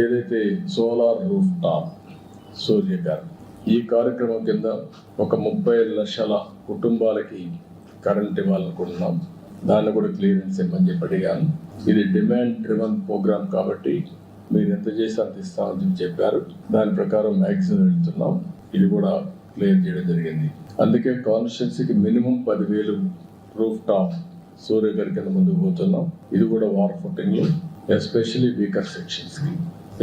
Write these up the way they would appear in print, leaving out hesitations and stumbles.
ఏదైతే solar roof top సూర్యగారు ఈ కార్యక్రమం కింద ఒక 30 లక్షల కుటుంబాలకి కరెంట్ ఇవ్వాలనుకుంటున్నాం. దాన్ని కూడా క్లియరెన్స్ ఇవ్వమని చెప్పి అడిగాను. ఇది డిమాండ్ డ్రివన్ ప్రోగ్రామ్ కాబట్టి మీరు ఎంత చేసి అంత ఇస్తామని చెప్పారు. దాని ప్రకారం మ్యాక్సిమం వెళ్తున్నాం. ఇది కూడా క్లియర్ చేయడం జరిగింది. అందుకే కాన్స్టిట్యున్సీకి మినిమం 10,000 రూఫ్ టాప్ సూర్యగారి కింద ముందుకు పోతున్నాం. ఇది కూడా వార్ ఫుటింగ్లో ఎస్పెషల్లీ వీకర్ సెక్షన్స్కి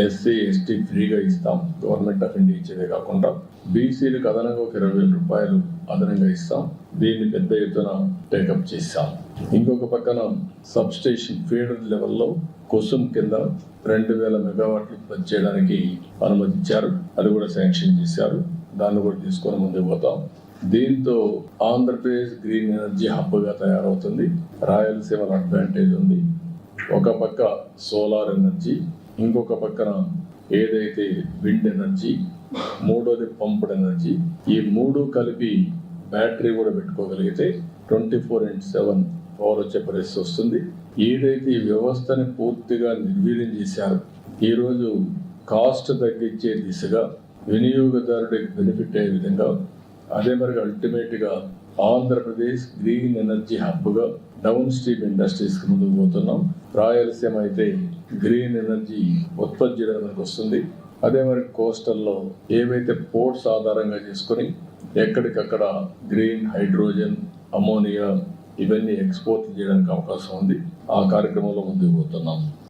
ఎస్సీ ఎస్టీ ఫ్రీగా ఇస్తాం. గవర్నమెంట్ ఆఫ్ ఇండియా ఇచ్చేదే కాకుండా బీసీలకు అదనంగా ఒక 20,000 రూపాయలు అదనంగా ఇస్తాం. దీన్ని పెద్ద ఎత్తున టేకప్ చేస్తాం. ఇంకొక పక్కన సబ్ స్టేషన్ ఫీడర్ లెవెల్లో కుసుమ్ కింద 2,000 మెగావాట్లు ఉత్పత్తి చేయడానికి అనుమతించారు. అది కూడా శాంక్షన్ చేశారు. దాన్ని కూడా తీసుకొని ముందుకు పోతాం. దీంతో ఆంధ్రప్రదేశ్ గ్రీన్ ఎనర్జీ హబ్గా తయారవుతుంది. రాయలసీమలో అడ్వాంటేజ్ ఉంది. ఒక పక్క సోలార్ ఎనర్జీ, ఇంకొక పక్కన ఏదైతే విండ్ ఎనర్జీ, మూడోది పంప్డ్ ఎనర్జీ. ఈ మూడు కలిపి బ్యాటరీ కూడా పెట్టుకోగలిగితే 24/7 పవర్ వచ్చే పరిస్థితి వస్తుంది. ఏదైతే ఈ వ్యవస్థని పూర్తిగా నిర్వీర్యం చేశారు, ఈరోజు కాస్ట్ తగ్గించే దిశగా వినియోగదారుడికి బెనిఫిట్ అయ్యే విధంగా, అదే మరి అల్టిమేట్గా ఆంధ్రప్రదేశ్ గ్రీన్ ఎనర్జీ హబ్గా డౌన్ స్ట్రీమ్ ఇండస్ట్రీస్కి ముందుకు పోతున్నాం. రాయలసీమ అయితే గ్రీన్ ఎనర్జీ ఉత్పత్తి చేయడానికి వస్తుంది. అదే మరి కోస్టల్లో ఏవైతే పోర్ట్స్ ఆధారంగా చేసుకొని ఎక్కడికక్కడ గ్రీన్ హైడ్రోజన్, అమోనియా ఇవన్నీ ఎక్స్పోర్ట్ చేయడానికి అవకాశం ఉంది. ఆ కార్యక్రమంలో ముందుకు పోతున్నాం.